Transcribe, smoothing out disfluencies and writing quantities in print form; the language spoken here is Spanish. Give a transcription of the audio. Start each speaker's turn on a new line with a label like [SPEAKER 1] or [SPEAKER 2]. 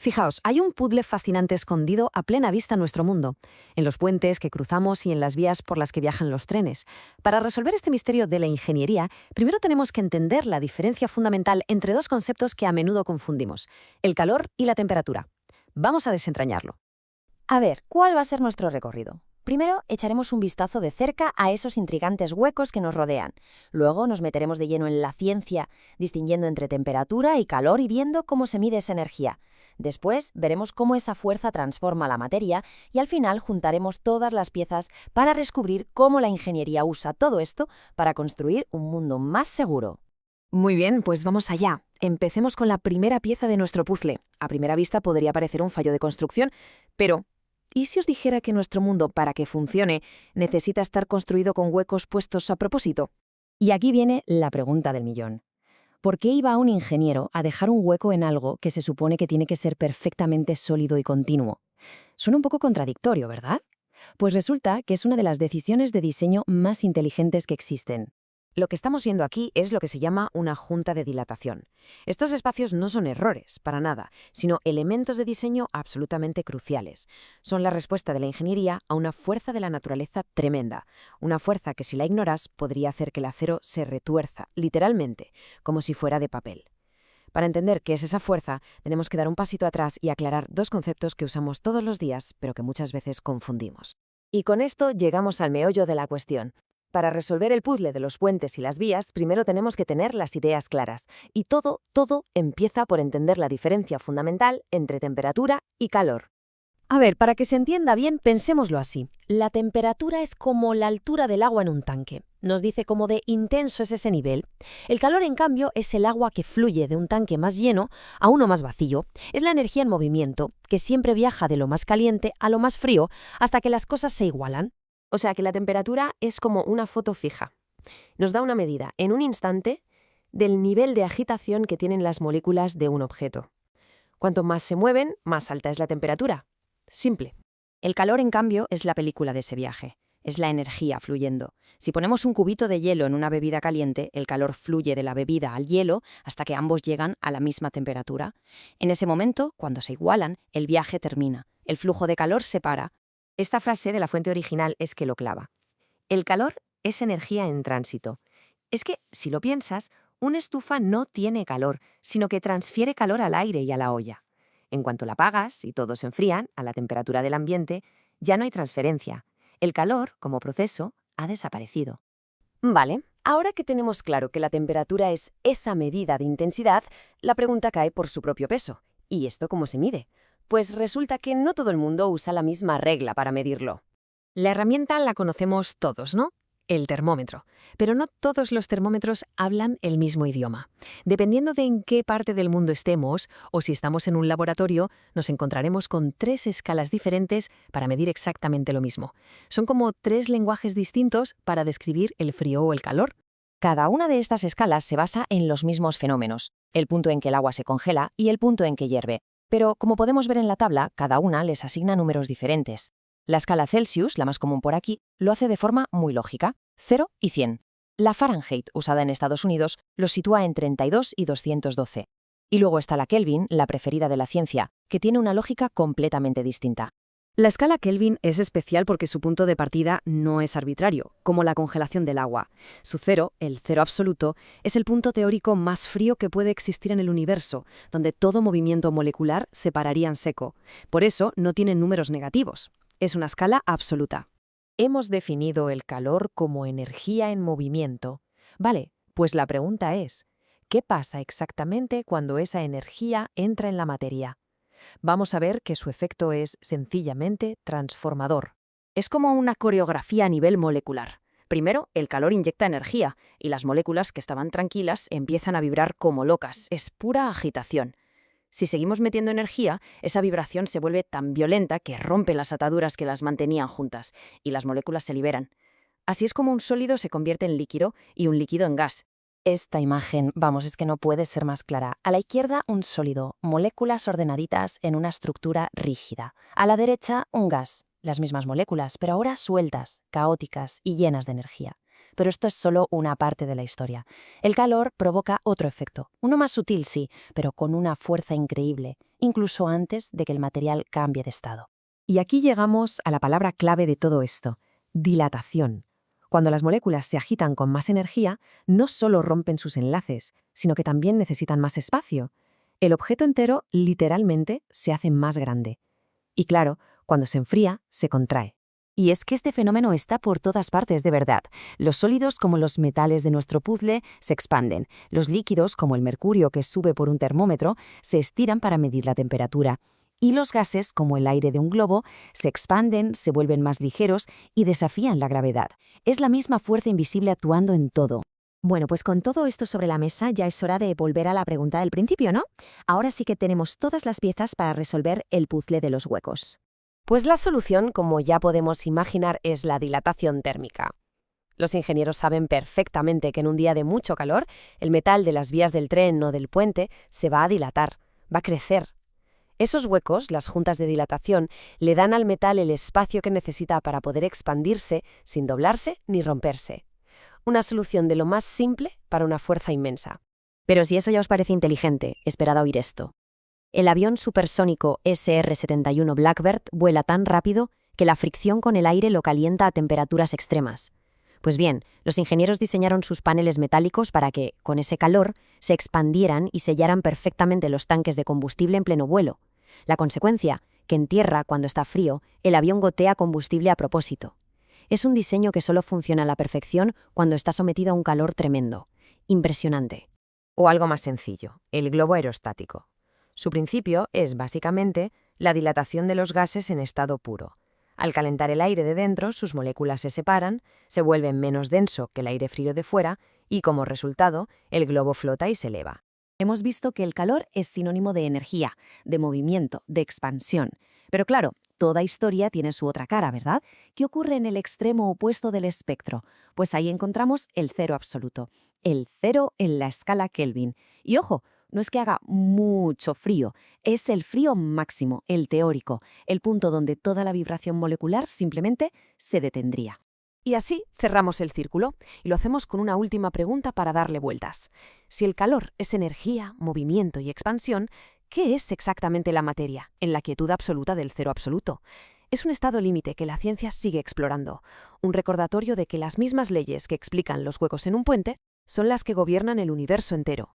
[SPEAKER 1] Fijaos, hay un puzzle fascinante escondido a plena vista en nuestro mundo, en los puentes que cruzamos y en las vías por las que viajan los trenes. Para resolver este misterio de la ingeniería, primero tenemos que entender la diferencia fundamental entre dos conceptos que a menudo confundimos, el calor y la temperatura. Vamos a desentrañarlo.
[SPEAKER 2] A ver, ¿cuál va a ser nuestro recorrido? Primero, echaremos un vistazo de cerca a esos intrigantes huecos que nos rodean. Luego nos meteremos de lleno en la ciencia, distinguiendo entre temperatura y calor y viendo cómo se mide esa energía. Después, veremos cómo esa fuerza transforma la materia y al final juntaremos todas las piezas para descubrir cómo la ingeniería usa todo esto para construir un mundo más seguro.
[SPEAKER 1] Muy bien, pues vamos allá. Empecemos con la primera pieza de nuestro puzzle. A primera vista podría parecer un fallo de construcción, pero ¿y si os dijera que nuestro mundo, para que funcione, necesita estar construido con huecos puestos a propósito?
[SPEAKER 2] Y aquí viene la pregunta del millón. ¿Por qué iba un ingeniero a dejar un hueco en algo que se supone que tiene que ser perfectamente sólido y continuo? Suena un poco contradictorio, ¿verdad? Pues resulta que es una de las decisiones de diseño más inteligentes que existen.
[SPEAKER 1] Lo que estamos viendo aquí es lo que se llama una junta de dilatación. Estos espacios no son errores, para nada, sino elementos de diseño absolutamente cruciales. Son la respuesta de la ingeniería a una fuerza de la naturaleza tremenda, una fuerza que si la ignoras podría hacer que el acero se retuerza, literalmente, como si fuera de papel. Para entender qué es esa fuerza, tenemos que dar un pasito atrás y aclarar dos conceptos que usamos todos los días, pero que muchas veces confundimos. Y con esto llegamos al meollo de la cuestión. Para resolver el puzzle de los puentes y las vías, primero tenemos que tener las ideas claras. Y todo empieza por entender la diferencia fundamental entre temperatura y calor. A ver, para que se entienda bien, pensémoslo así. La temperatura es como la altura del agua en un tanque. Nos dice cómo de intenso es ese nivel. El calor, en cambio, es el agua que fluye de un tanque más lleno a uno más vacío. Es la energía en movimiento, que siempre viaja de lo más caliente a lo más frío hasta que las cosas se igualan. O sea que la temperatura es como una foto fija. Nos da una medida, en un instante, del nivel de agitación que tienen las moléculas de un objeto. Cuanto más se mueven, más alta es la temperatura. Simple.
[SPEAKER 2] El calor, en cambio, es la película de ese viaje. Es la energía fluyendo. Si ponemos un cubito de hielo en una bebida caliente, el calor fluye de la bebida al hielo hasta que ambos llegan a la misma temperatura. En ese momento, cuando se igualan, el viaje termina. El flujo de calor se para.
[SPEAKER 1] Esta frase de la fuente original es que lo clava. El calor es energía en tránsito. Es que, si lo piensas, una estufa no tiene calor, sino que transfiere calor al aire y a la olla. En cuanto la apagas y todos se enfrían a la temperatura del ambiente, ya no hay transferencia. El calor, como proceso, ha desaparecido. Vale, ahora que tenemos claro que la temperatura es esa medida de intensidad, la pregunta cae por su propio peso. ¿Y esto cómo se mide? Pues resulta que no todo el mundo usa la misma regla para medirlo. La herramienta la conocemos todos, ¿no? El termómetro. Pero no todos los termómetros hablan el mismo idioma. Dependiendo de en qué parte del mundo estemos o si estamos en un laboratorio, nos encontraremos con 3 escalas diferentes para medir exactamente lo mismo. Son como 3 lenguajes distintos para describir el frío o el calor.
[SPEAKER 2] Cada una de estas escalas se basa en los mismos fenómenos, el punto en que el agua se congela y el punto en que hierve. Pero, como podemos ver en la tabla, cada una les asigna números diferentes. La escala Celsius, la más común por aquí, lo hace de forma muy lógica, 0 y 100. La Fahrenheit, usada en Estados Unidos, los sitúa en 32 y 212. Y luego está la Kelvin, la preferida de la ciencia, que tiene una lógica completamente distinta.
[SPEAKER 1] La escala Kelvin es especial porque su punto de partida no es arbitrario, como la congelación del agua. Su cero, el cero absoluto, es el punto teórico más frío que puede existir en el universo, donde todo movimiento molecular se pararía en seco. Por eso no tiene números negativos. Es una escala absoluta. Hemos definido el calor como energía en movimiento. Vale, pues la pregunta es, ¿qué pasa exactamente cuando esa energía entra en la materia? Vamos a ver que su efecto es sencillamente transformador. Es como una coreografía a nivel molecular. Primero, el calor inyecta energía y las moléculas que estaban tranquilas empiezan a vibrar como locas. Es pura agitación. Si seguimos metiendo energía, esa vibración se vuelve tan violenta que rompe las ataduras que las mantenían juntas y las moléculas se liberan. Así es como un sólido se convierte en líquido y un líquido en gas.
[SPEAKER 2] Esta imagen, vamos, es que no puede ser más clara. A la izquierda, un sólido, moléculas ordenaditas en una estructura rígida. A la derecha, un gas, las mismas moléculas, pero ahora sueltas, caóticas y llenas de energía. Pero esto es solo una parte de la historia. El calor provoca otro efecto, uno más sutil sí, pero con una fuerza increíble. incluso antes de que el material cambie de estado.
[SPEAKER 1] Y aquí llegamos a la palabra clave de todo esto: dilatación. Cuando las moléculas se agitan con más energía, no solo rompen sus enlaces, sino que también necesitan más espacio. El objeto entero literalmente se hace más grande. Y claro, cuando se enfría, se contrae. Y es que este fenómeno está por todas partes de verdad. Los sólidos, como los metales de nuestro puzzle, se expanden. Los líquidos, como el mercurio que sube por un termómetro, se estiran para medir la temperatura. Y los gases, como el aire de un globo, se expanden, se vuelven más ligeros y desafían la gravedad. Es la misma fuerza invisible actuando en todo. Bueno, pues con todo esto sobre la mesa ya es hora de volver a la pregunta del principio, ¿no? Ahora sí que tenemos todas las piezas para resolver el puzzle de los huecos.
[SPEAKER 3] Pues la solución, como ya podemos imaginar, es la dilatación térmica. Los ingenieros saben perfectamente que en un día de mucho calor, el metal de las vías del tren o del puente se va a dilatar, va a crecer. Esos huecos, las juntas de dilatación, le dan al metal el espacio que necesita para poder expandirse sin doblarse ni romperse. Una solución de lo más simple para una fuerza inmensa.
[SPEAKER 1] Pero si eso ya os parece inteligente, esperad a oír esto. El avión supersónico SR-71 Blackbird vuela tan rápido que la fricción con el aire lo calienta a temperaturas extremas. Pues bien, los ingenieros diseñaron sus paneles metálicos para que, con ese calor, se expandieran y sellaran perfectamente los tanques de combustible en pleno vuelo. La consecuencia, que en tierra, cuando está frío, el avión gotea combustible a propósito. Es un diseño que solo funciona a la perfección cuando está sometido a un calor tremendo. Impresionante. O algo más sencillo, el globo aerostático. Su principio es, básicamente, la dilatación de los gases en estado puro. Al calentar el aire de dentro, sus moléculas se separan, se vuelven menos denso que el aire frío de fuera y, como resultado, el globo flota y se eleva. Hemos visto que el calor es sinónimo de energía, de movimiento, de expansión. Pero claro, toda historia tiene su otra cara, ¿verdad? ¿Qué ocurre en el extremo opuesto del espectro? Pues ahí encontramos el cero absoluto, el cero en la escala Kelvin. Y ojo, no es que haga mucho frío, es el frío máximo, el teórico, el punto donde toda la vibración molecular simplemente se detendría.
[SPEAKER 3] Y así cerramos el círculo y lo hacemos con una última pregunta para darle vueltas. Si el calor es energía, movimiento y expansión, ¿qué es exactamente la materia, en la quietud absoluta del cero absoluto? Es un estado límite que la ciencia sigue explorando, un recordatorio de que las mismas leyes que explican los huecos en un puente son las que gobiernan el universo entero.